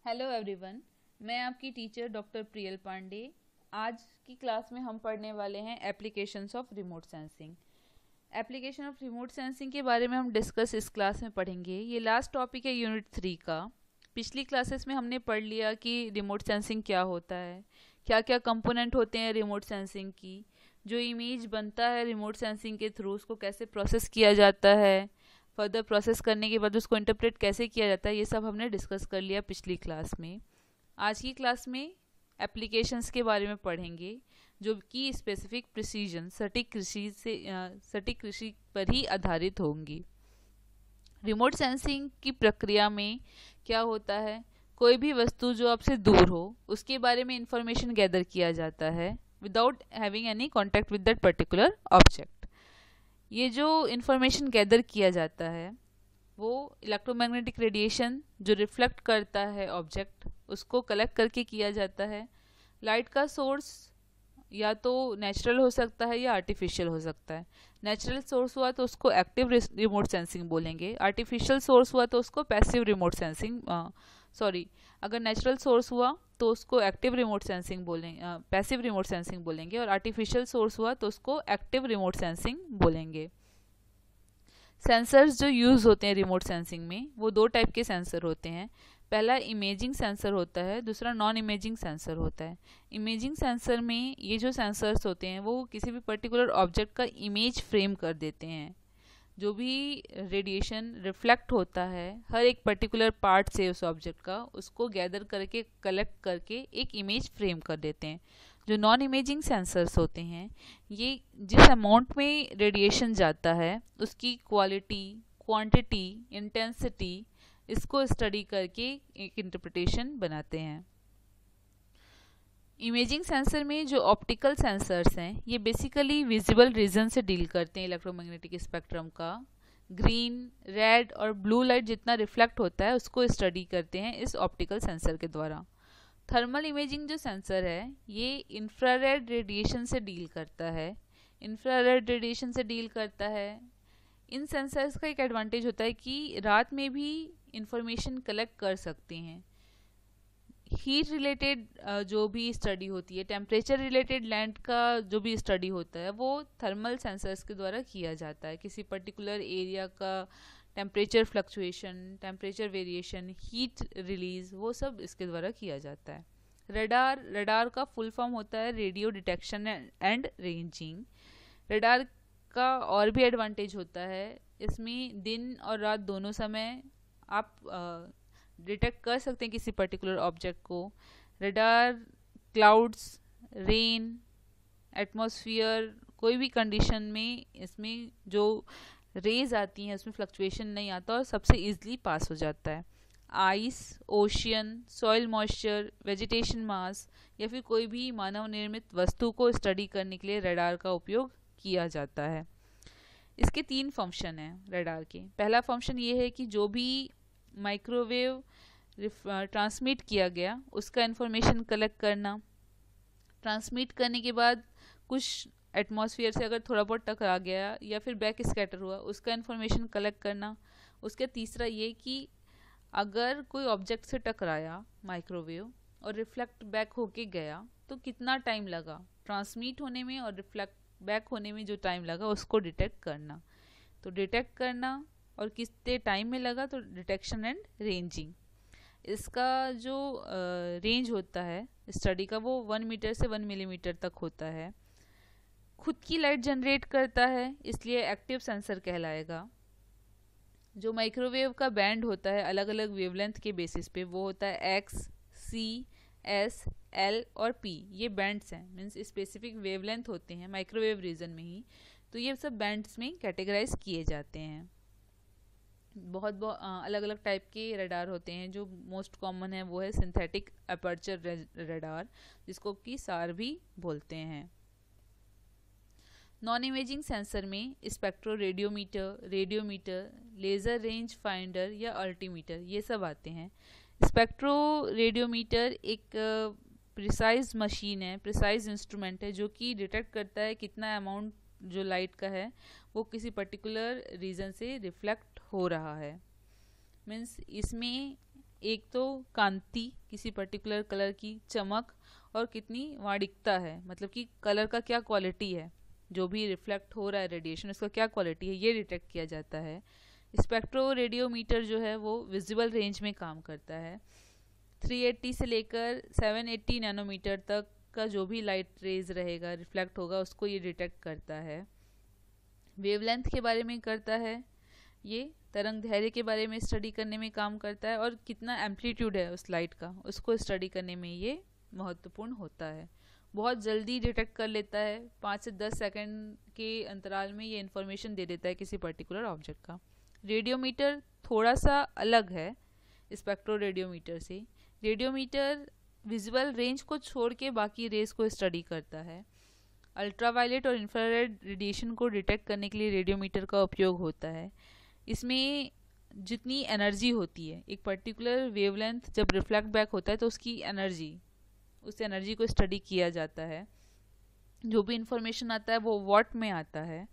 Hello everyone. मैं आपकी teacher doctor Priyal Pandey. आज की क्लास में हम पढ़ने वाले हैं applications of remote sensing. Application of remote sensing के बारे में हम डिस्कस इस क्लास में पढ़ेंगे। ये लास्ट टॉपिक है यूनिट 3 का। पिछली क्लासेस में हमने पढ़ लिया कि रिमोट सेंसिंग क्या होता है, क्या क्या कंपोनेंट होते हैं रिमोट सेंसिंग की, जो इमेज बनता है रिमोट सेंसिंग के थ्रू उसको कैसे प्रोसेस किया जाता है, फर्दर प्रोसेस करने के बाद उसको इंटरप्रेट कैसे किया जाता है, ये सब हमने डिस्कस कर लिया पिछली क्लास में। आज की क्लास में एप्लीकेशंस के बारे में पढ़ेंगे जो कि स्पेसिफिक प्रिसीजन सटीक कृषि पर ही आधारित होंगी। रिमोट सेंसिंग की प्रक्रिया में क्या होता है, कोई भी वस्तु जो आपसे दूर हो उसके बारे में इंफॉर्मेशन गैदर किया जाता है without having any contact with that particular object. ये जो इंफॉर्मेशन गैदर किया जाता है वो इलेक्ट्रोमैग्नेटिक रेडिएशन जो रिफ्लेक्ट करता है ऑब्जेक्ट उसको कलेक्ट करके किया जाता है। लाइट का सोर्स या तो नेचुरल हो सकता है या आर्टिफिशियल हो सकता है। नेचुरल सोर्स हुआ तो उसको एक्टिव रिमोट सेंसिंग बोलेंगे, आर्टिफिशियल सोर्स हुआ तो उसको पैसिव रिमोट सेंसिंग सॉरी अगर नेचुरल सोर्स हुआ तो उसको एक्टिव रिमोट सेंसिंग बोलेंगे, पैसिव रिमोट सेंसिंग बोलेंगे, और आर्टिफिशियल सोर्स हुआ तो उसको एक्टिव रिमोट सेंसिंग बोलेंगे। सेंसर्स जो यूज़ होते हैं रिमोट सेंसिंग में वो दो टाइप के सेंसर होते हैं। पहला इमेजिंग सेंसर होता है, दूसरा नॉन इमेजिंग सेंसर होता है। इमेजिंग सेंसर में ये जो सेंसर्स होते हैं वो किसी भी पर्टिकुलर ऑब्जेक्ट का इमेज फ्रेम कर देते हैं। जो भी रेडिएशन रिफ्लेक्ट होता है हर एक पर्टिकुलर पार्ट से उस ऑब्जेक्ट का, उसको गैदर करके कलेक्ट करके एक इमेज फ्रेम कर देते हैं। जो नॉन इमेजिंग सेंसर्स होते हैं ये जिस अमाउंट में रेडिएशन जाता है उसकी क्वालिटी, क्वांटिटी, इंटेंसिटी इसको स्टडी करके एक इंटरप्रिटेशन बनाते हैं। इमेजिंग सेंसर में जो ऑप्टिकल सेंसर्स हैं ये बेसिकली विजिबल रीजन से डील करते हैं। इलेक्ट्रोमैग्नेटिक स्पेक्ट्रम का ग्रीन, रेड और ब्लू लाइट जितना रिफ्लेक्ट होता है उसको स्टडी करते हैं इस ऑप्टिकल सेंसर के द्वारा। थर्मल इमेजिंग जो सेंसर है ये इंफ्रारेड रेडिएशन से डील करता है। इंफ्रारेड रेडिएशन से डील करता है। इन सेंसर्स का एक एडवांटेज होता है कि रात में भी इंफॉर्मेशन कलेक्ट कर सकते हैं। हीट रिलेटेड जो भी स्टडी होती है, टेम्परेचर रिलेटेड लैंड का जो भी स्टडी होता है वो थर्मल सेंसर्स के द्वारा किया जाता है। किसी पर्टिकुलर एरिया का temperature fluctuation, temperature variation, heat release, वो सब इसके द्वारा किया जाता है। रडार, रडार का फुल फॉर्म होता है radio detection and ranging. Radar का और भी एडवांटेज होता है, इसमें दिन और रात दोनों समय आप डिटेक्ट कर सकते हैं किसी पर्टिकुलर ऑब्जेक्ट को। रडार क्लाउड्स, रेन, एटमॉस्फेयर, कोई भी कंडीशन में इसमें जो रेज आती हैं उसमें फ्लक्चुएशन नहीं आता और सबसे ईजिली पास हो जाता है। Ice, ocean, soil moisture, vegetation mass या फिर कोई भी मानव निर्मित वस्तु को स्टडी करने के लिए रडार का उपयोग किया जाता है। इसके 3 फंक्शन हैं रडार के। पहला फंक्शन ये है कि जो भी माइक्रोवेव ट्रांसमिट किया गया उसका इंफॉर्मेशन कलेक्ट करना। ट्रांसमिट करने के बाद कुछ एटमॉस्फेयर से अगर थोड़ा बहुत टकरा गया या फिर बैक स्कैटर हुआ उसका इंफॉर्मेशन कलेक्ट करना। उसका तीसरा ये कि अगर कोई ऑब्जेक्ट से टकराया माइक्रोवेव और रिफ्लेक्ट बैक होके गया तो कितना टाइम लगा ट्रांसमिट होने में और रिफ्लेक्ट बैक होने में, जो टाइम लगा उसको डिटेक्ट करना। तो डिटेक्ट करना और कितने टाइम में लगा, तो डिटेक्शन एंड रेंजिंग। इसका जो रेंज होता है स्टडी का वो 1 मीटर से 1 मिलीमीटर तक होता है। खुद की लाइट जनरेट करता है इसलिए एक्टिव सेंसर कहलाएगा। जो माइक्रोवेव का बैंड होता है अलग अलग वेवलेंथ के बेसिस पे वो होता है एक्स, सी, एस, एल और पी। ये बैंड्स हैं, मीन्स स्पेसिफिक वेवलेंथ होते हैं माइक्रोवेव रीजन में ही। तो ये सब बैंड्स में कैटेगराइज किए जाते हैं। बहुत बहुत अलग अलग टाइप के रडार होते हैं। जो मोस्ट कॉमन है वो है सिंथेटिक अपर्चर रडार, जिसको कि सार भी बोलते हैं। नॉन इमेजिंग सेंसर में spectro radiometer, radiometer, laser range finder या अल्टीमीटर ये सब आते हैं। स्पेक्ट्रो रेडियोमीटर एक प्रिसाइज मशीन है, प्रिसाइज इंस्ट्रूमेंट है जो कि डिटेक्ट करता है कितना अमाउंट जो लाइट का है वो किसी पर्टिकुलर रीजन से रिफ्लेक्ट हो रहा है। मीन्स इसमें एक तो कांति, किसी पर्टिकुलर कलर की चमक, और कितनी वाणिकता है, मतलब कि कलर का क्या क्वालिटी है, जो भी रिफ्लेक्ट हो रहा है रेडिएशन उसका क्या क्वालिटी है, ये डिटेक्ट किया जाता है। स्पेक्ट्रोरेडियोमीटर जो है वो विजिबल रेंज में काम करता है। 380 से लेकर 780 नैनोमीटर तक का जो भी लाइट रेज रहेगा, रिफ्लेक्ट होगा, उसको ये डिटेक्ट करता है। वेवलेंथ के बारे में करता है, ये तरंग धैर्य के बारे में स्टडी करने में काम करता है, और कितना एम्पलीट्यूड है उस लाइट का उसको स्टडी करने में ये महत्वपूर्ण होता है। बहुत जल्दी डिटेक्ट कर लेता है, 5 से 10 सेकंड के अंतराल में ये इन्फॉर्मेशन दे देता है किसी पर्टिकुलर ऑब्जेक्ट का। रेडियोमीटर थोड़ा सा अलग है स्पेक्ट्रोरेडियोमीटर से। रेडियोमीटर विजुअल रेंज को छोड़ के बाकी रेस को स्टडी करता है। अल्ट्रावायलेट और इंफ्रारेड रेडिएशन को डिटेक्ट करने के लिए रेडियोमीटर का उपयोग होता है। इसमें जितनी एनर्जी होती है, एक पर्टिकुलर वेवलेंथ जब रिफ्लेक्ट बैक होता है तो उसकी एनर्जी, उस एनर्जी को स्टडी किया जाता है। जो भी इंफॉर्मेशन आता है वो वॉट में आता है,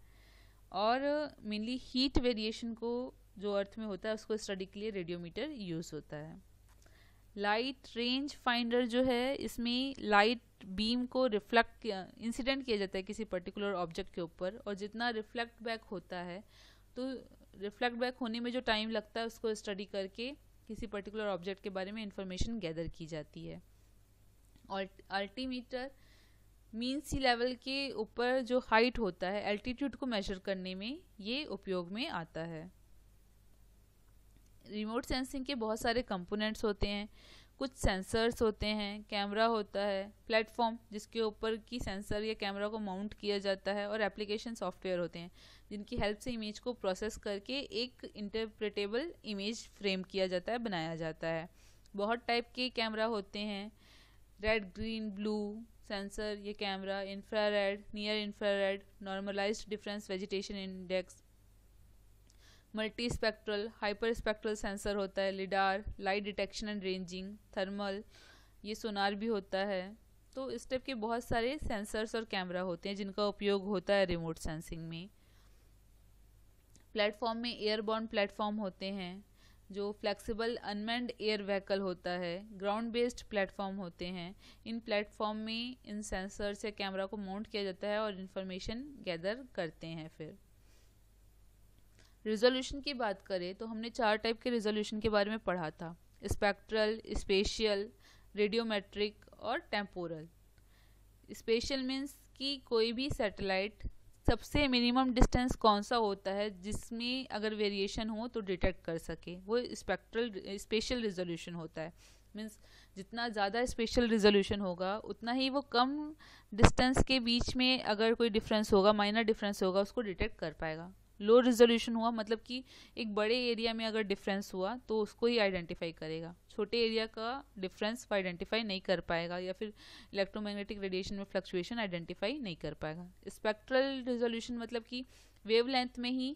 और मेनली हीट वेरिएशन को जो अर्थ में होता है उसको स्टडी के लिए रेडियोमीटर यूज़ होता है। लाइट रेंज फाइंडर जो है, इसमें लाइट बीम को रिफ्लेक्ट इंसिडेंट किया जाता है किसी पर्टिकुलर ऑब्जेक्ट के ऊपर, और जितना रिफ्लेक्ट बैक होता है तो रिफ्लेक्ट बैक होने में जो टाइम लगता है उसको स्टडी करके किसी पर्टिकुलर ऑब्जेक्ट के बारे में इंफॉर्मेशन गैदर की जाती है। और अल्टीमीटर मीन सी लेवल के ऊपर जो हाइट होता है, एल्टीट्यूड को मेजर करने में ये उपयोग में आता है। रिमोट सेंसिंग के बहुत सारे कंपोनेंट्स होते हैं, कुछ सेंसर्स होते हैं, कैमरा होता है, प्लेटफॉर्म जिसके ऊपर की सेंसर या कैमरा को माउंट किया जाता है, और एप्लीकेशन सॉफ्टवेयर होते हैं जिनकी हेल्प से इमेज को प्रोसेस करके एक इंटरप्रेटेबल इमेज फ्रेम किया जाता है, बनाया जाता है। बहुत टाइप के कैमरा होते हैं, रेड, ग्रीन, ब्लू सेंसर, ये camera, infrared, near infrared, normalised difference vegetation index, multi spectral, hyper spectral sensor होता है, lidar, light detection and ranging, thermal, ये सोनार भी होता है। तो इस टाइप के बहुत सारे सेंसर्स और कैमरा होते हैं जिनका उपयोग होता है रिमोट सेंसिंग में। प्लेटफॉर्म में एयरबॉर्न प्लेटफॉर्म होते हैं, जो फ्लेक्सिबल अनमैन्ड एयर व्हीकल होता है, ग्राउंड बेस्ड प्लेटफॉर्म होते हैं। इन प्लेटफॉर्म में इन सेंसर से कैमरा को माउंट किया जाता है और इन्फॉर्मेशन गैदर करते हैं। फिर रिजोल्यूशन की बात करें तो हमने 4 टाइप के रिजोल्यूशन के बारे में पढ़ा था, स्पेक्ट्रल, स्पेशियल, रेडियोमेट्रिक और टेम्पोरल। स्पेशियल मीन्स कि कोई भी सैटेलाइट सबसे मिनिमम डिस्टेंस कौन सा होता है जिसमें अगर वेरिएशन हो तो डिटेक्ट कर सके, वो स्पेशल रिजोल्यूशन होता है। मीन्स जितना ज़्यादा स्पेशल रिजोल्यूशन होगा उतना ही वो कम डिस्टेंस के बीच में अगर कोई डिफरेंस होगा, माइनर डिफरेंस होगा, उसको डिटेक्ट कर पाएगा। लो रिजोल्यूशन हुआ मतलब कि एक बड़े एरिया में अगर डिफरेंस हुआ तो उसको ही आइडेंटिफाई करेगा, छोटे एरिया का डिफरेंस आइडेंटिफाई नहीं कर पाएगा, या फिर इलेक्ट्रोमैग्नेटिक रेडिएशन में फ्लक्चुएशन आइडेंटिफाई नहीं कर पाएगा। स्पेक्ट्रल रिजोल्यूशन मतलब कि वेवलेंथ में ही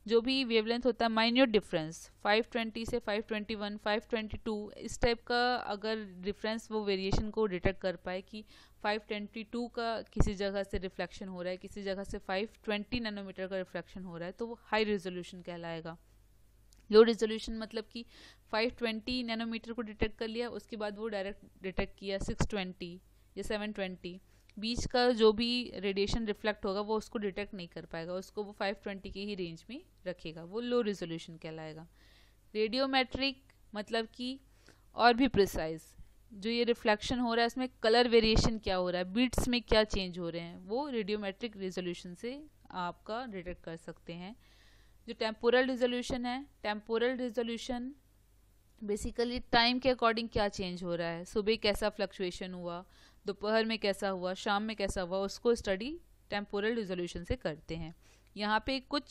जो भी वेवलेंथ होता है, माइन्यूट डिफरेंस 520 से 521, 522 इस टाइप का अगर डिफरेंस वो वेरिएशन को डिटेक्ट कर पाए कि 522 का किसी जगह से रिफ्लेक्शन हो रहा है, किसी जगह से 520 नैनोमीटर का रिफ्लेक्शन हो रहा है, तो वो हाई रेजोल्यूशन कहलाएगा। लो रेजोल्यूशन मतलब कि 520 नैनोमीटर को डिटेक्ट कर लिया, उसके बाद वो डायरेक्ट डिटेक्ट किया 620 या 720, बीच का जो भी रेडिएशन रिफ्लेक्ट होगा वो उसको डिटेक्ट नहीं कर पाएगा, उसको वो 520 की ही रेंज में रखेगा, वो लो रेजोल्यूशन कहलाएगा। रेडियोमेट्रिक मतलब कि और भी प्रिसाइज, जो ये रिफ्लेक्शन हो रहा है इसमें कलर वेरिएशन क्या हो रहा है, बीट्स में क्या चेंज हो रहे हैं, वो रेडियोमेट्रिक रेजोल्यूशन से आपका डिटेक्ट कर सकते हैं। जो टेम्पोरल रिजोल्यूशन है, टेम्पोरल रिजोल्यूशन बेसिकली टाइम के अकॉर्डिंग क्या चेंज हो रहा है, सुबह कैसा फ्लक्चुएशन हुआ, दोपहर में कैसा हुआ, शाम में कैसा हुआ, उसको स्टडी टेम्पोरल रिजोल्यूशन से करते हैं। यहाँ पे कुछ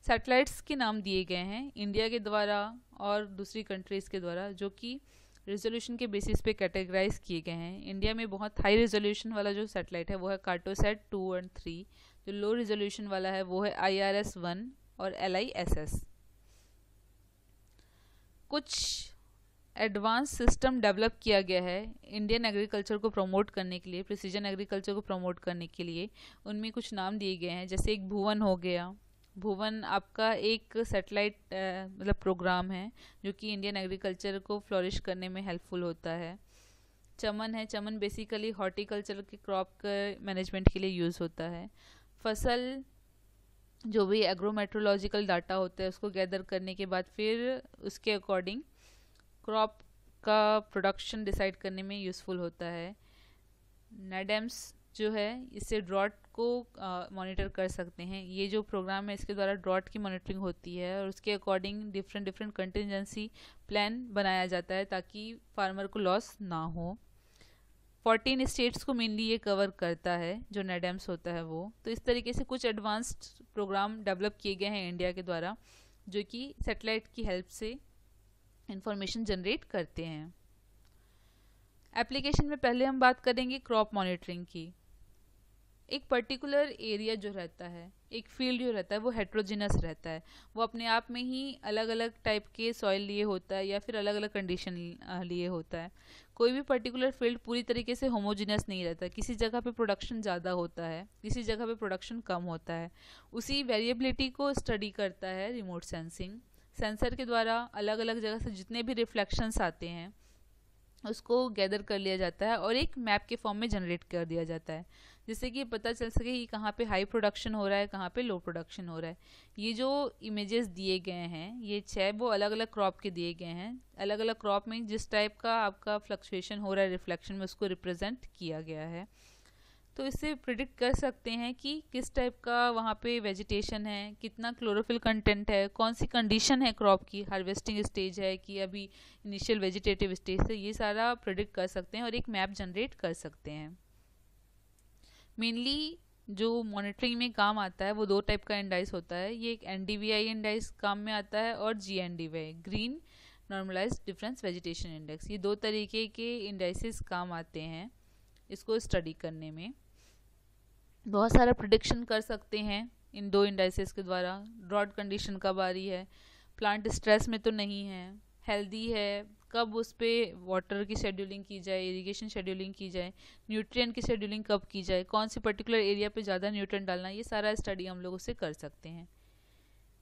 सैटेलाइट्स के नाम दिए गए हैं इंडिया के द्वारा और दूसरी कंट्रीज़ के द्वारा, जो कि रिजोल्यूशन के बेसिस पे कैटेगराइज किए गए हैं। इंडिया में बहुत हाई रिजोल्यूशन वाला जो सैटेलाइट है वो है कार्टोसैट 2 और 3, जो लो रिजोल्यूशन वाला है वो है IRS-1 और LISS। कुछ एडवांस सिस्टम डेवलप किया गया है इंडियन एग्रीकल्चर को प्रमोट करने के लिए, प्रिसीजन एग्रीकल्चर को प्रमोट करने के लिए। उनमें कुछ नाम दिए गए हैं, जैसे एक भुवन हो गया, भुवन आपका एक सैटेलाइट मतलब प्रोग्राम है जो कि इंडियन एग्रीकल्चर को फ्लोरिश करने में हेल्पफुल होता है। चमन है, चमन बेसिकली हॉर्टिकल्चर के क्रॉप के मैनेजमेंट के लिए यूज़ होता है। फसल, जो भी एग्रोमेट्रोलॉजिकल डाटा होता है उसको गैदर करने के बाद फिर उसके अकॉर्डिंग क्रॉप का प्रोडक्शन डिसाइड करने में यूज़फुल होता है। नेडेम्स जो है इससे ड्रॉट को मॉनिटर कर सकते हैं। ये जो प्रोग्राम है इसके द्वारा ड्रॉट की मॉनिटरिंग होती है और उसके according different different contingency plan बनाया जाता है ताकि फार्मर को लॉस ना हो। 14 स्टेट्स को मेनली ये कवर करता है जो नेडेम्स होता है वो। तो इस तरीके से कुछ एडवांस्ड प्रोग्राम डेवलप किए गए हैं इंडिया के द्वारा जो कि सैटेलाइट की हेल्प से इंफॉर्मेशन जनरेट करते हैं। एप्लीकेशन में पहले हम बात करेंगे क्रॉप मॉनिटरिंग की। एक पर्टिकुलर एरिया जो रहता है, एक फील्ड जो रहता है वो हेट्रोजिनस रहता है। वो अपने आप में ही अलग अलग टाइप के सॉइल लिए होता है या फिर अलग अलग कंडीशन लिए होता है। कोई भी पर्टिकुलर फील्ड पूरी तरीके से होमोजिनस नहीं रहता। किसी जगह पे प्रोडक्शन ज़्यादा होता है, किसी जगह पे प्रोडक्शन कम होता है। उसी वेरिएबिलिटी को स्टडी करता है रिमोट सेंसिंग। सेंसर के द्वारा अलग अलग जगह से जितने भी रिफ्लेक्शंस आते हैं उसको गैदर कर लिया जाता है और एक मैप के फॉर्म में जनरेट कर दिया जाता है, जिससे कि पता चल सके कि कहाँ पे हाई प्रोडक्शन हो रहा है, कहाँ पे लो प्रोडक्शन हो रहा है। ये जो इमेजेस दिए गए हैं ये 6 वो अलग अलग क्रॉप के दिए गए हैं। अलग अलग क्रॉप में जिस टाइप का आपका फ्लक्चुएशन हो रहा है रिफ्लेक्शन में उसको रिप्रेजेंट किया गया है। तो इससे प्रिडिक्ट कर सकते हैं कि किस टाइप का वहाँ पे वेजिटेशन है, कितना क्लोरोफिल कंटेंट है, कौन सी कंडीशन है क्रॉप की, हार्वेस्टिंग स्टेज है कि अभी इनिशियल वेजिटेटिव स्टेज है। ये सारा प्रिडिक्ट कर सकते हैं और एक मैप जनरेट कर सकते हैं। मेनली जो मॉनिटरिंग में काम आता है वो 2 टाइप का इंडाइस होता है। ये एक NDVI इंडाइस काम में आता है और GNDVI, green normalised difference vegetation index. ये 2 तरीके के इंडाइसेस काम आते हैं इसको स्टडी करने में। बहुत सारा प्रिडिक्शन कर सकते हैं इन 2 इंडाइसेस के द्वारा। ड्रॉट कंडीशन कब आ रही है, प्लांट स्ट्रेस में तो नहीं है, हेल्दी है, कब उस पर वाटर की शेड्यूलिंग की जाए, इरिगेशन शेड्यूलिंग की जाए, न्यूट्रिएंट की शेड्यूलिंग कब की जाए, कौन सी पर्टिकुलर एरिया पे ज़्यादा न्यूट्रिएंट डालना, ये सारा स्टडी हम लोग उससे कर सकते हैं।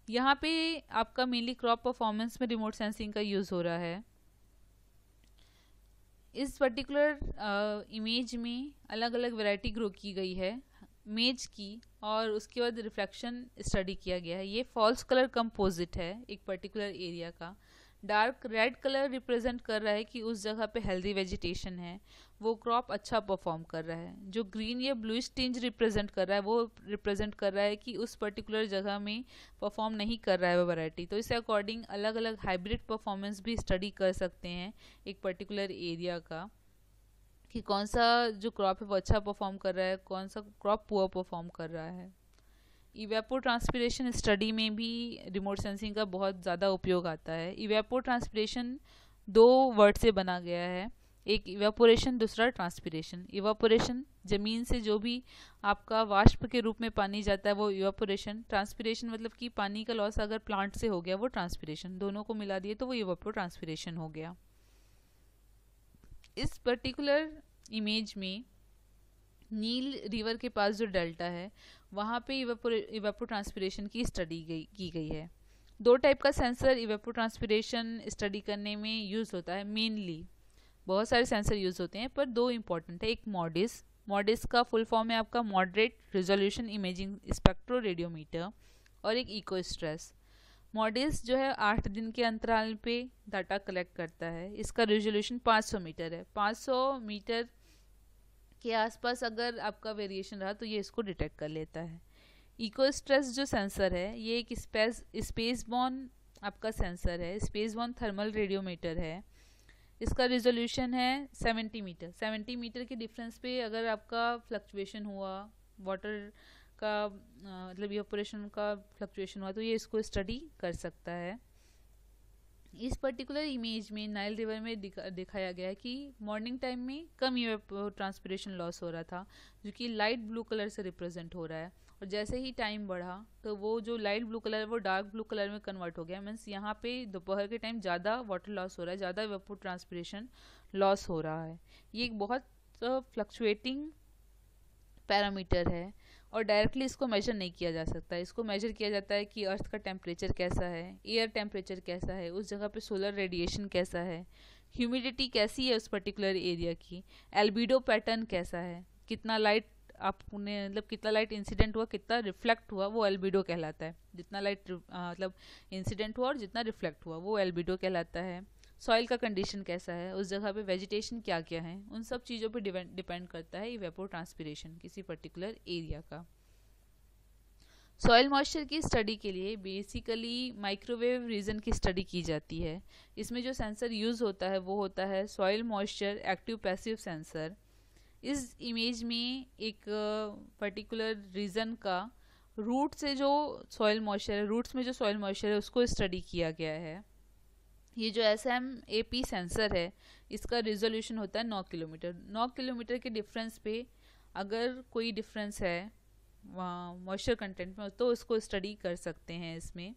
यहाँ पे आपका मेनली क्रॉप परफॉर्मेंस में रिमोट सेंसिंग का यूज़ हो रहा है। इस पर्टिकुलर इमेज में अलग अलग वैरायटी ग्रो की गई है मेज की और उसके बाद रिफ्लेक्शन स्टडी किया गया है। ये फॉल्स कलर कंपोजिट है एक पर्टिकुलर एरिया का। डार्क रेड कलर रिप्रेजेंट कर रहा है कि उस जगह पे हेल्दी वेजिटेशन है, वो क्रॉप अच्छा परफॉर्म कर रहा है। जो ग्रीन या ब्लूइश टिंज रिप्रेजेंट कर रहा है वो रिप्रेजेंट कर रहा है कि उस पर्टिकुलर जगह में परफॉर्म नहीं कर रहा है वो वैरायटी। तो इससे अकॉर्डिंग अलग अलग हाइब्रिड परफॉर्मेंस भी स्टडी कर सकते हैं एक पर्टिकुलर एरिया का, कि कौन सा जो क्रॉप है वो अच्छा परफॉर्म कर रहा है, कौन सा क्रॉप पुअर परफॉर्म कर रहा है। इवेपो ट्रांसपिरेशन स्टडी में भी रिमोट सेंसिंग का बहुत ज़्यादा उपयोग आता है। इवेपो ट्रांसपिरेशन 2 वर्ड से बना गया है, एक इवेपोरेशन, दूसरा ट्रांसपिरेशन। इवेपोरेशन ज़मीन से जो भी आपका वाष्प के रूप में पानी जाता है वो इवेपोरेशन। ट्रांसपिरेशन मतलब कि पानी का लॉस अगर प्लांट से हो गया वो ट्रांसपिरेशन। दोनों को मिला दिए तो वो इवेपो ट्रांसपिरेशन हो गया। इस पर्टिकुलर इमेज में नील रिवर के पास जो डेल्टा है वहाँ पे इवेपो ट्रांसपिरेशन की स्टडी की गई है। 2 टाइप का सेंसर इवेपो ट्रांसपिरेशन स्टडी करने में यूज़ होता है। मेनली बहुत सारे सेंसर यूज़ होते हैं पर 2 इंपॉर्टेंट है। एक मॉडिस, मॉडिस का फुल फॉर्म है आपका moderate resolution imaging spectro radiometer, और एक इको स्ट्रेस। मॉडिस जो है 8 दिन के अंतराल पे डाटा कलेक्ट करता है। इसका रेजोल्यूशन 500 मीटर है। 500 मीटर के आसपास अगर आपका वेरिएशन रहा तो ये इसको डिटेक्ट कर लेता है। इको स्ट्रेस जो सेंसर है ये एक स्पेस बॉर्न आपका सेंसर है, स्पेस बॉर्न थर्मल रेडियोमीटर है। इसका रिजोल्यूशन है 70 मीटर। 70 मीटर के डिफरेंस पे अगर आपका फ्लक्चुएशन हुआ, वाटर का मतलब इवेपोरेशन का फ्लक्चुएशन हुआ तो ये इसको स्टडी कर सकता है। इस पर्टिकुलर इमेज में नाइल रिवर में दिखाया गया है कि मॉर्निंग टाइम में कम ट्रांसपिरेशन लॉस हो रहा था जो कि लाइट ब्लू कलर से रिप्रेजेंट हो रहा है, और जैसे ही टाइम बढ़ा तो वो जो लाइट ब्लू कलर है वो डार्क ब्लू कलर में कन्वर्ट हो गया। मीन्स यहाँ पे दोपहर के टाइम ज़्यादा वाटर लॉस हो रहा है, ज़्यादा इवेपोरेटिव ट्रांसपिरेशन लॉस हो रहा है। ये एक बहुत फ्लक्चुएटिंग पैरामीटर है और डायरेक्टली इसको मेजर नहीं किया जा सकता। इसको मेजर किया जाता है कि अर्थ का टेम्परेचर कैसा है, एयर टेम्परेचर कैसा है, उस जगह पे सोलर रेडिएशन कैसा है, ह्यूमिडिटी कैसी है उस पर्टिकुलर एरिया की, एल्बिडो पैटर्न कैसा है, कितना लाइट आपने मतलब कितना लाइट इंसिडेंट हुआ, कितना रिफ्लेक्ट हुआ, वो एल्बिडो कहलाता है। जितना लाइट मतलब इंसिडेंट हुआ और जितना रिफ्लेक्ट हुआ वो एल्बिडो कहलाता है। सॉइल का कंडीशन कैसा है, उस जगह पे वेजिटेशन क्या क्या है, उन सब चीज़ों पे डिपेंड करता है इवेपोट्रांसपिरेशन किसी पर्टिकुलर एरिया का। सॉइल मॉइस्चर की स्टडी के लिए बेसिकली माइक्रोवेव रीजन की स्टडी की जाती है। इसमें जो सेंसर यूज़ होता है वो होता है soil moisture active passive sensor. इस इमेज में एक पर्टिकुलर रीजन का रूट से जो सॉइल मॉइस्चर है, रूट्स में जो सॉइल मॉइस्चर है उसको स्टडी किया गया है। ये जो SMAP सेंसर है इसका रिजोल्यूशन होता है 9 किलोमीटर। 9 किलोमीटर के डिफरेंस पे अगर कोई डिफरेंस है मॉइस्चर कंटेंट में तो उसको स्टडी कर सकते हैं इसमें।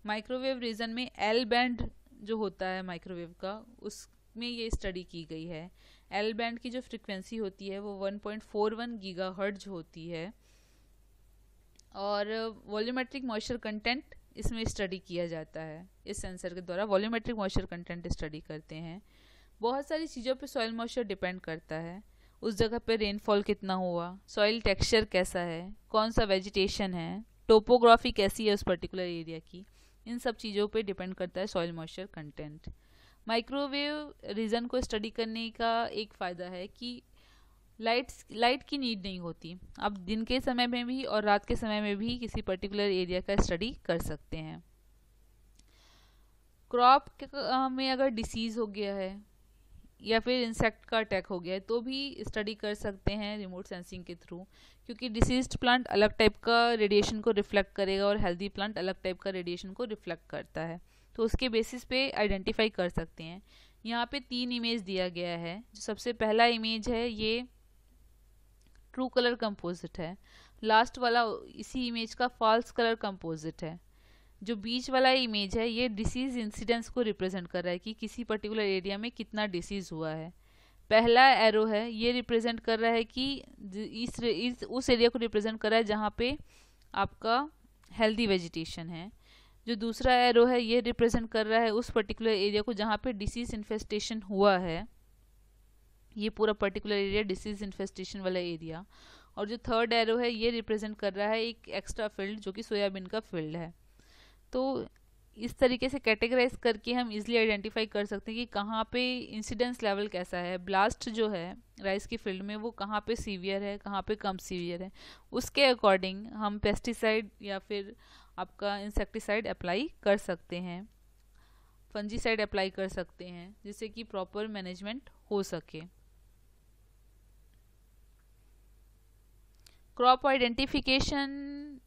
माइक्रोवेव रीजन में एल बैंड जो होता है माइक्रोवेव का उसमें ये स्टडी की गई है। एल बैंड की जो फ्रिक्वेंसी होती है वो 1.41 गीगाहर्ट्ज होती है और वॉल्यूमेट्रिक मॉइस्चर कंटेंट इसमें स्टडी किया जाता है। इस सेंसर के द्वारा वॉल्यूमेट्रिक मॉइस्चर कंटेंट स्टडी करते हैं। बहुत सारी चीज़ों पे सॉइल मॉइस्चर डिपेंड करता है। उस जगह पे रेनफॉल कितना हुआ, सॉइल टेक्सचर कैसा है, कौन सा वेजिटेशन है, टोपोग्राफी कैसी है उस पर्टिकुलर एरिया की, इन सब चीज़ों पे डिपेंड करता है soil moisture content. Microwave region को स्टडी करने का एक फ़ायदा है कि लाइट की नीड नहीं होती। आप दिन के समय में भी और रात के समय में भी किसी पर्टिकुलर एरिया का स्टडी कर सकते हैं। क्रॉप में अगर डिसीज़ हो गया है या फिर इंसेक्ट का अटैक हो गया है तो भी स्टडी कर सकते हैं रिमोट सेंसिंग के थ्रू, क्योंकि डिसीज्ड प्लांट अलग टाइप का रेडिएशन को रिफ्लेक्ट करेगा और हेल्दी प्लांट अलग टाइप का रेडिएशन को रिफ्लेक्ट करता है, तो उसके बेसिस पे आइडेंटिफाई कर सकते हैं। यहाँ पे 3 इमेज दिया गया है। जो सबसे पहला इमेज है ये ट्रू कलर कंपोजिट है, लास्ट वाला इसी इमेज का फॉल्स कलर कंपोजिट है। जो बीच वाला इमेज है ये डिसीज इंसिडेंस को रिप्रेजेंट कर रहा है कि किसी पर्टिकुलर एरिया में कितना डिसीज हुआ है। पहला एरो है ये रिप्रेजेंट कर रहा है कि उस एरिया को रिप्रेजेंट कर रहा है जहाँ पे आपका हेल्दी वेजिटेशन है। जो दूसरा एरो है ये रिप्रेजेंट कर रहा है उस पर्टिकुलर एरिया को जहाँ पे डिसीज इन्फेस्टेशन हुआ है, ये पूरा पर्टिकुलर एरिया डिसीज इन्फेस्टेशन वाला एरिया। और जो थर्ड एरो है ये रिप्रेजेंट कर रहा है एक एक्स्ट्रा फील्ड जो कि सोयाबीन का फील्ड है। तो इस तरीके से कैटेगराइज करके हम इजीली आइडेंटिफाई कर सकते हैं कि कहाँ पे इंसिडेंस लेवल कैसा है। ब्लास्ट जो है राइस की फील्ड में वो कहाँ पे सीवियर है, कहाँ पे कम सीवियर है, उसके अकॉर्डिंग हम पेस्टिसाइड या फिर आपका इंसेक्टिसाइड अप्लाई कर सकते हैं, फंजीसाइड अप्लाई कर सकते हैं, जिससे कि प्रॉपर मैनेजमेंट हो सके। क्रॉप आइडेंटिफिकेशन,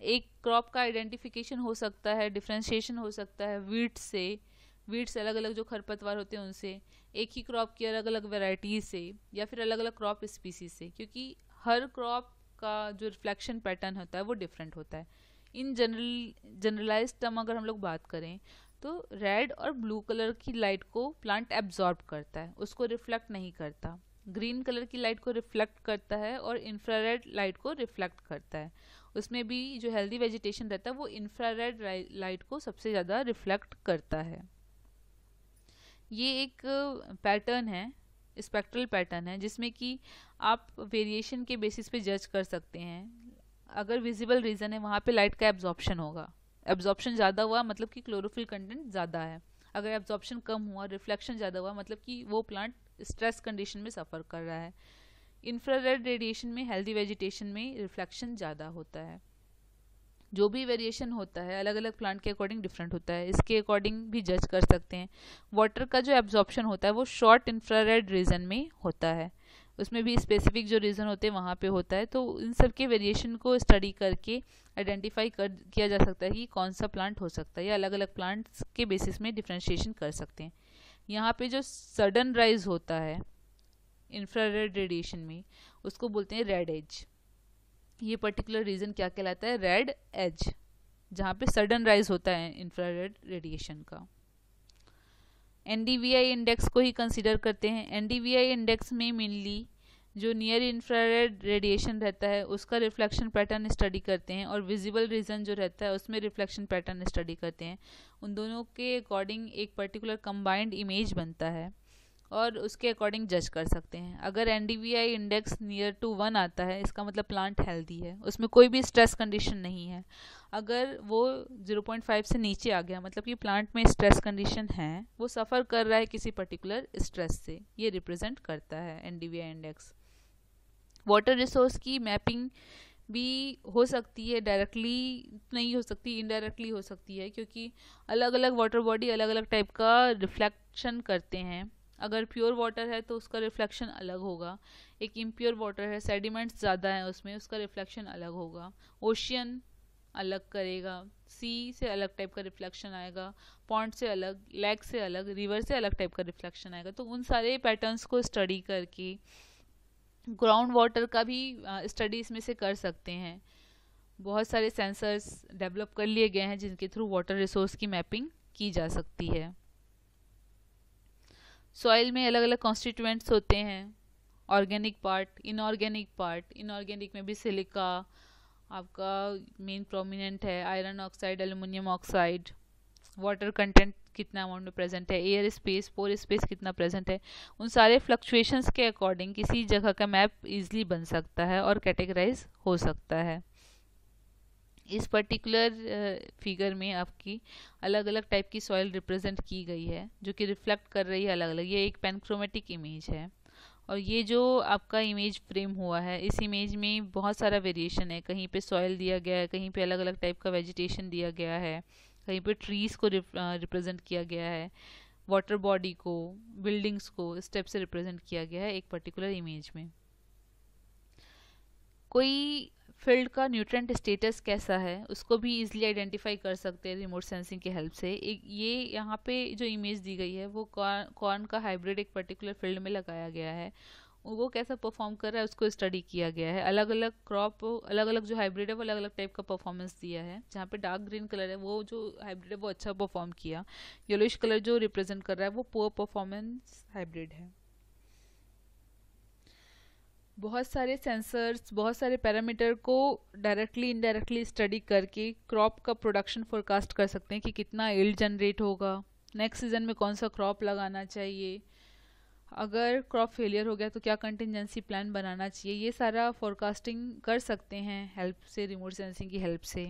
एक क्रॉप का आइडेंटिफिकेशन हो सकता है, डिफ्रेंशिएशन हो सकता है वीड्स अलग अलग जो खरपतवार होते हैं उनसे, एक ही क्रॉप की अलग अलग वेराइटीज से या फिर अलग अलग क्रॉप स्पीसीज से, क्योंकि हर क्रॉप का जो रिफ्लेक्शन पैटर्न होता है वो डिफरेंट होता है। इन जनरलाइज टर्म अगर हम लोग बात करें तो रेड और ब्लू कलर की लाइट को प्लांट एब्जॉर्ब करता है, उसको रिफ्लेक्ट नहीं करता। ग्रीन कलर की लाइट को रिफ्लेक्ट करता है और इंफ्रारेड लाइट को रिफ्लेक्ट करता है। उसमें भी जो हेल्दी वेजिटेशन रहता है वो इंफ्रारेड लाइट को सबसे ज़्यादा रिफ्लेक्ट करता है। ये एक पैटर्न है, स्पेक्ट्रल पैटर्न है, जिसमें कि आप वेरिएशन के बेसिस पे जज कर सकते हैं। अगर विजिबल रीजन है वहाँ पे लाइट का एब्जॉर्प्शन होगा, एब्जॉर्प्शन ज़्यादा हुआ मतलब कि क्लोरोफिल कंटेंट ज़्यादा है। अगर एब्जॉर्प्शन कम हुआ, रिफ्लेक्शन ज़्यादा हुआ, मतलब कि वो प्लांट स्ट्रेस कंडीशन में सफ़र कर रहा है। इंफ्रारेड रेडिएशन में हेल्दी वेजिटेशन में रिफ्लेक्शन ज़्यादा होता है। जो भी वेरिएशन होता है अलग अलग प्लांट के अकॉर्डिंग डिफरेंट होता है, इसके अकॉर्डिंग भी जज कर सकते हैं। वाटर का जो एब्जॉर्प्शन होता है वो शॉर्ट इंफ्रारेड रीजन में होता है, उसमें भी स्पेसिफिक जो रीजन होते हैं वहाँ पे होता है। तो इन सब के वेरिएशन को स्टडी करके आइडेंटिफाई किया जा सकता है कि कौन सा प्लांट हो सकता है, या अलग अलग प्लांट्स के बेसिस में डिफ्रेंशिएशन कर सकते हैं। यहाँ पे जो सडन राइज होता है इंफ्रारेड रेडिएशन में उसको बोलते हैं रेड एज। ये पर्टिकुलर रीजन क्या कहलाता है? रेड एज, जहाँ पे सडन राइज होता है इंफ्रारेड रेडिएशन का। NDVI इंडेक्स को ही कंसिडर करते हैं। NDVI इंडेक्स में मेनली जो नियर इंफ्रारेड रेडिएशन रहता है उसका रिफ्लेक्शन पैटर्न स्टडी करते हैं, और विजिबल रीजन जो रहता है उसमें रिफ्लेक्शन पैटर्न स्टडी करते हैं। उन दोनों के अकॉर्डिंग एक पर्टिकुलर कंबाइंड इमेज बनता है और उसके अकॉर्डिंग जज कर सकते हैं। अगर NDVI इंडेक्स नियर टू 1 आता है, इसका मतलब प्लांट हेल्दी है, उसमें कोई भी स्ट्रेस कंडीशन नहीं है। अगर वो 0.5 से नीचे आ गया, मतलब कि प्लांट में स्ट्रेस कंडीशन है, वो सफ़र कर रहा है किसी पर्टिकुलर स्ट्रेस से, ये रिप्रेजेंट करता है NDVI इंडेक्स। वाटर रिसोर्स की मैपिंग भी हो सकती है, डायरेक्टली नहीं हो सकती, इनडायरेक्टली हो सकती है, क्योंकि अलग अलग वाटर बॉडी अलग अलग टाइप का रिफ्लेक्शन करते हैं। अगर प्योर वाटर है तो उसका रिफ्लेक्शन अलग होगा, एक इम्प्योर वाटर है, सेडिमेंट्स ज़्यादा हैं उसमें, उसका रिफ्लेक्शन अलग होगा। ओशियन अलग करेगा, सी से अलग टाइप का रिफ्लेक्शन आएगा, पॉन्ड से अलग, लेक से अलग, रिवर से अलग टाइप का रिफ्लेक्शन आएगा। तो उन सारे पैटर्न्स को स्टडी करके ग्राउंड वाटर का भी स्टडी इसमें से कर सकते हैं। बहुत सारे सेंसर्स डेवलप कर लिए गए हैं जिनके थ्रू वाटर रिसोर्स की मैपिंग की जा सकती है। सॉइल में अलग अलग कॉन्स्टिट्यूएंट्स होते हैं, organic part, inorganic part. Inorganic में भी सिलिका आपका मेन प्रोमिनेंट है, iron oxide, aluminium oxide, water content कितना अमाउंट में प्रेजेंट है, एयर स्पेस, पोर स्पेस कितना प्रेजेंट है। उन सारे फ्लक्चुएशंस के अकॉर्डिंग किसी जगह का मैप इजीली बन सकता है और कैटेगराइज हो सकता है। इस पर्टिकुलर फिगर में आपकी अलग अलग टाइप की सॉइल रिप्रेजेंट की गई है जो कि रिफ्लेक्ट कर रही है अलग अलग। ये एक पैनक्रोमेटिक इमेज है, और ये जो आपका इमेज फ्रेम हुआ है, इस इमेज में बहुत सारा वेरिएशन है। कहीं पे सॉइल दिया गया है, कहीं पे अलग अलग टाइप का वेजिटेशन दिया गया है, कहीं पे ट्रीज को रिप्रेजेंट किया गया है, वाटर बॉडी को, बिल्डिंग्स को इस टाइप से रिप्रेजेंट किया गया है एक पर्टिकुलर इमेज में। कोई फील्ड का न्यूट्रेंट स्टेटस कैसा है उसको भी इजीली आइडेंटिफाई कर सकते हैं रिमोट सेंसिंग के हेल्प से। एक ये यहाँ पे जो इमेज दी गई है वो कॉर्न का हाइब्रिड एक पर्टिकुलर फील्ड में लगाया गया है, वो कैसा परफॉर्म कर रहा है उसको स्टडी किया गया है। अलग अलग क्रॉप, अलग अलग जो हाइब्रिड है वो अलग अलग टाइप का परफॉर्मेंस दिया है। जहाँ पे डार्क ग्रीन कलर है वो जो हाइब्रिड है वो अच्छा परफॉर्म किया, येलोइश कलर जो रिप्रेजेंट कर रहा है वो पुअर परफॉर्मेंस हाइब्रिड है। बहुत सारे सेंसर्स, बहुत सारे पैरामीटर को डायरेक्टली इनडायरेक्टली स्टडी करके क्रॉप का प्रोडक्शन फोरकास्ट कर सकते हैं कि कितना यील्ड जनरेट होगा, नेक्स्ट सीजन में कौन सा क्रॉप लगाना चाहिए, अगर क्रॉप फेलियर हो गया तो क्या कंटिजेंसी प्लान बनाना चाहिए। ये सारा फोरकास्टिंग कर सकते हैं हेल्प से, रिमोट सेंसिंग की हेल्प से।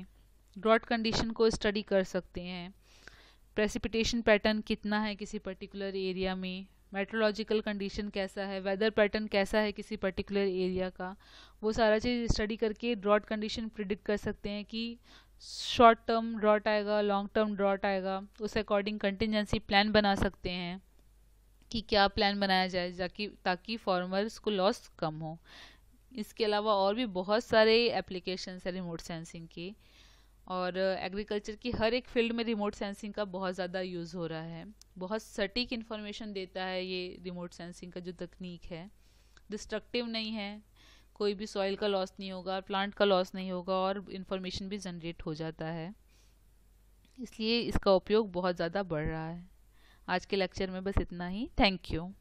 ड्रॉट कंडीशन को स्टडी कर सकते हैं, प्रेसिपिटेशन पैटर्न कितना है किसी पर्टिकुलर एरिया में, मेट्रोलॉजिकल कंडीशन कैसा है, वेदर पैटर्न कैसा है किसी पर्टिकुलर एरिया का, वो सारा चीज़ स्टडी करके ड्रॉट कंडीशन प्रिडिक्ट कर सकते हैं कि शॉर्ट टर्म ड्रॉट आएगा, लॉन्ग टर्म ड्रॉट आएगा। उस अकॉर्डिंग कंटिजेंसी प्लान बना सकते हैं कि क्या प्लान बनाया जाए ताकि फार्मर्स को लॉस कम हो। इसके अलावा और भी बहुत सारे एप्लीकेशंस है रिमोट सेंसिंग के, और एग्रीकल्चर की हर एक फील्ड में रिमोट सेंसिंग का बहुत ज़्यादा यूज़ हो रहा है। बहुत सटीक इन्फॉर्मेशन देता है ये रिमोट सेंसिंग का जो तकनीक है, डिस्ट्रक्टिव नहीं है, कोई भी सॉइल का लॉस नहीं होगा, प्लांट का लॉस नहीं होगा, और इन्फॉर्मेशन भी जनरेट हो जाता है। इसलिए इसका उपयोग बहुत ज़्यादा बढ़ रहा है। आज के लेक्चर में बस इतना ही। Thank you.